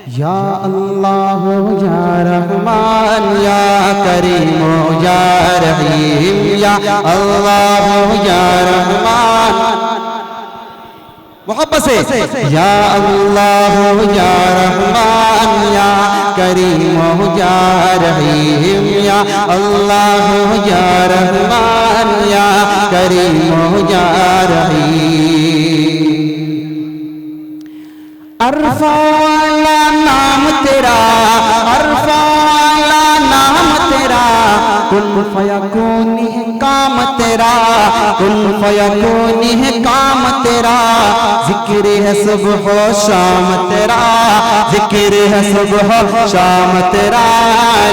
یا اللہ یا رحمان یا کریم یا رحیم یا اللہ یا رحمان محبت سے یا اللہ یا رحمان یا کریم یا رحیم یا اللہ یا رحمان یا کریم یا رحیم عرفہ والا نام تیرا عرفہ والا نام تیرا کن فیکون ہے کام تیرا کن فیکون ہے کام تیرا ذکر ہے صبح و شام تیرا ذکر ہے صبح و شام تیرا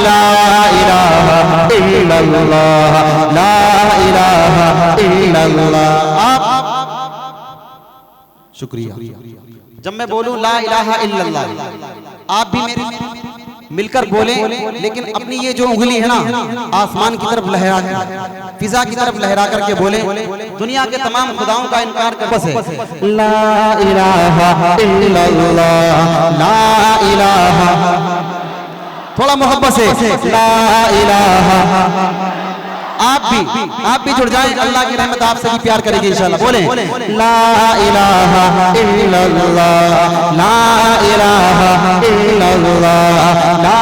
لا الہ الا اللہ لا الہ الا اللہ شکریہ جب میں بولوں لا الہ الا اللہ آپ بھی میرے مل کر بولیں لیکن اپنی یہ جو انگلی ہے نا آسمان کی طرف لہرا کر فضا کی طرف لہرا کر کے بولیں دنیا کے تمام خداؤں کا انکار کر بس ہے لا الہ الا اللہ لا الہ تھوڑا محبت سے لا الہ آپ بھی جڑ جائیں اللہ کی رحمت آپ سے بھی پیار کرے گی انشاءاللہ بولیں لا الہ الا اللہ لا الہ الا اللہ لا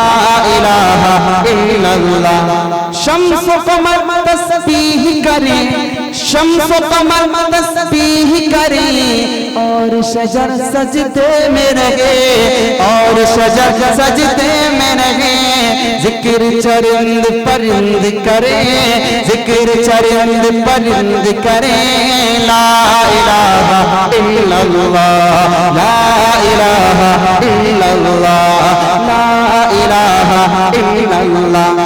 الہ الا اللہ شمس و قمر تسبیح کریں شمس و قمر تسبیح کریں اور شجر سجدے میں رہے اور شجر سجدے میں رہے ذکر چرند پرند کریں ذکر چرند پرند کریں لا الہ الا اللہ لا الہ الا اللہ لا الہ الا اللہ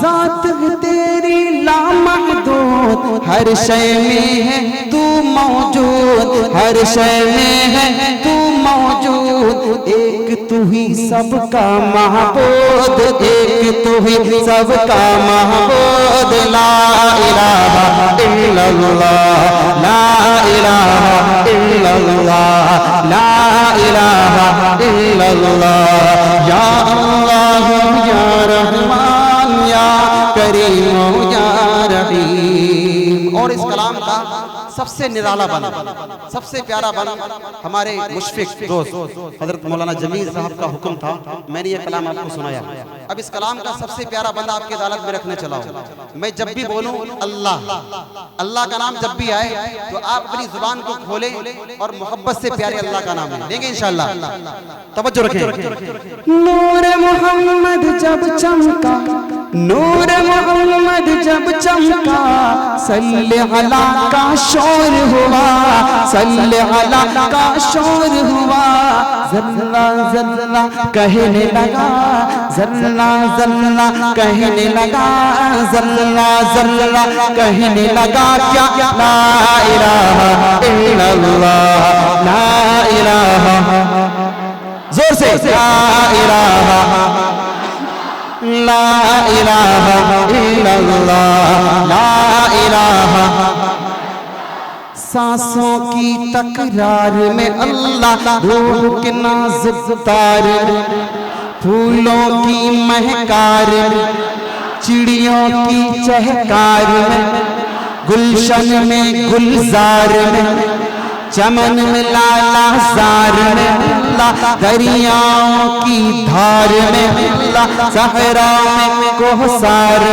ذات تیری لامحدود ہر شے میں ہے تو موجود ہر شے میں ہے تو موجود ایک تو ہی سب کا معبود ایک تو ہی سب کا معبود لا الہ الا اللہ لا الہ الا اللہ لا الہ الا اللہ یا اللہ یا رحمان یا کریم یا رحیم اور اس کلام کا سب سے نرالا بند سب سے پیارا بند ہمارے مشفق دوست حضرت مولانا جمیل صاحب کا حکم تھا میں نے یہ کلام آپ کو سنایا اب اس کلام کا سب سے پیارا بند آپ کی عدالت میں رکھنے چلا ہوں میں جب بھی بولوں اللہ اللہ کا نام جب بھی آئے تو آپ اپنی زبان کو کھولیں اور محبت سے پیارے اللہ کا نام لیں گے انشاءاللہ توجہ رکھیں نور محمد جب چمکا نور محمد جب چمکا صلی علی کا شور ہوا صلی علی کا شور ہوا ذرہ ذرہ کہنے لگا ذرہ ذرہ کہنے لگا ذرہ ذرہ کہنے لگا کیا لا الہ الا اللہ لا الہ زور سے لا الہ لا الہ الا اللہ لا الہ سانسوں کی تکرار میں اللہ روح کے نازک تار پھولوں کی مہکار چڑیوں کی چہکار میں گلشن میں گلزار میں چمن میں لالا زار میں اللہ دریاؤں کی دھار میں اللہ صحرا میں کوہسار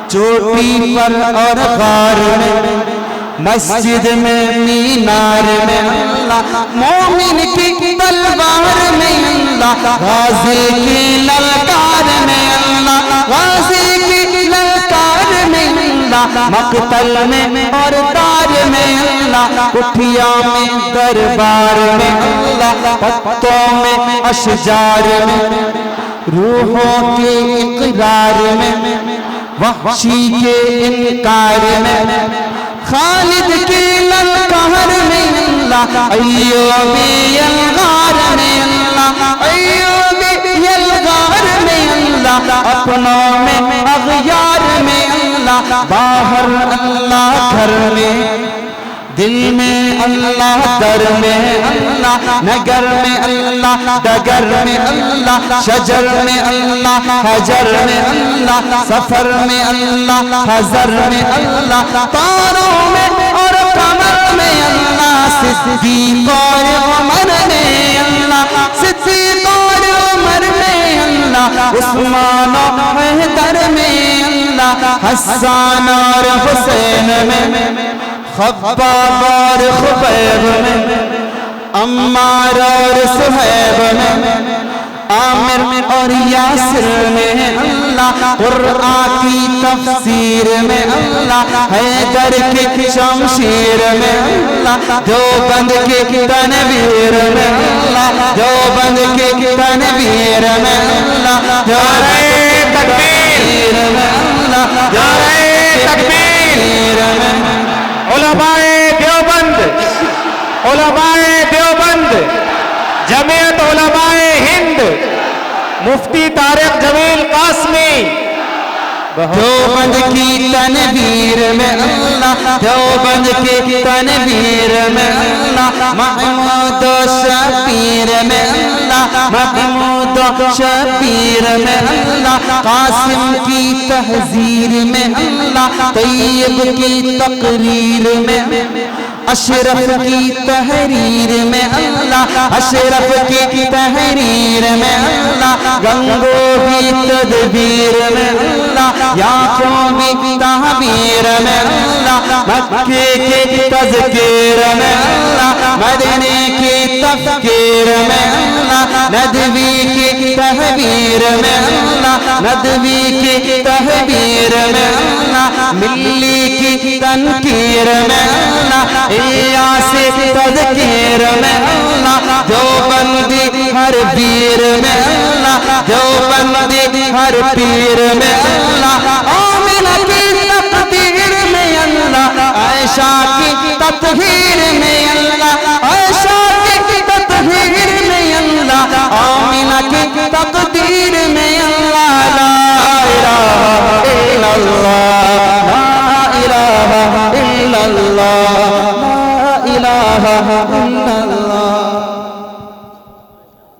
چوٹی پر اور غار میں مسجد میں مینار میں اللہ مومن کی تلوار میں اللہ غازی کی للکار میں اللہ غازی کی للکار میں اللہ مقتل میں اور دار میں اللہ کٹھیا میں دربار میں اللہ پتوں میں اشجار میں روحوں کے اقرار میں وحشی کے انکار میں خالد کی للکار میں اللہ ایوبی الغار میں اللہ ایوبی الغار میں اللہ اپنوں میں اغیار میں اللہ باہر اللہ گھر میں دل میں اللہ، در میں اللہ، نگر میں اللہ، ڈگر میں اللہ، شجر میں اللہ، حجر میں اللہ، سفر میں اللہ، حضر میں اللہ، تاروں میں اور قمر میں اللہ، صدیق اور عمر میں اللہ، صدیق اور عمر میں اللہ، عثمان و حیدر میں اللہ، حسان اور حسین میں، خباب اور خبیب میں، عمار اور صہیب میں، عامر اور یاسر میں اللہ، قرآن کی تفسیر میں اللہ، حیدر کی شمشیر میں اللہ، دیوبند کی تنویر میں اللہ، دیوبند کی تنویر میں اللہ، نعرہ تکبیر میں اللہ، نعرہ تکبیر میں علماء دیوبند، علماء دیوبند، جمعیت علماء ہند، مفتی طارق جمیل قاسمی، دیوبند کی تنویر میں اللہ، دیوبند کی تنویر میں اللہ، محمود و شبیر میں اللہ، محمود و شبیر میں اللہ، قاسم کی تحذیر میں اللہ، طیب کی تقریر میں، اشرف کی تحریر میں اللہ، اشرف کی تحریر میں اللہ، گنگو کی تدبیر میں اللہ، یعقوبی تعبیر میں اللہ، مکے کی تذکیر میں اللہ، مدینے کی تفکیر میں اللہ، ندوی کی تحبیر میں اللہ، ندوی کی تحبیر میں اللہ، ملی کی تنکیر میں اللہ، ایاسی تذکیر میں اللہ، دیوبندی ہر پیر میں اللہ، دیوبندی ہر پیر میں اللہ، آمنہ کی تقدیر میں اللہ، عائشہ کی تطہیر میں اللہ،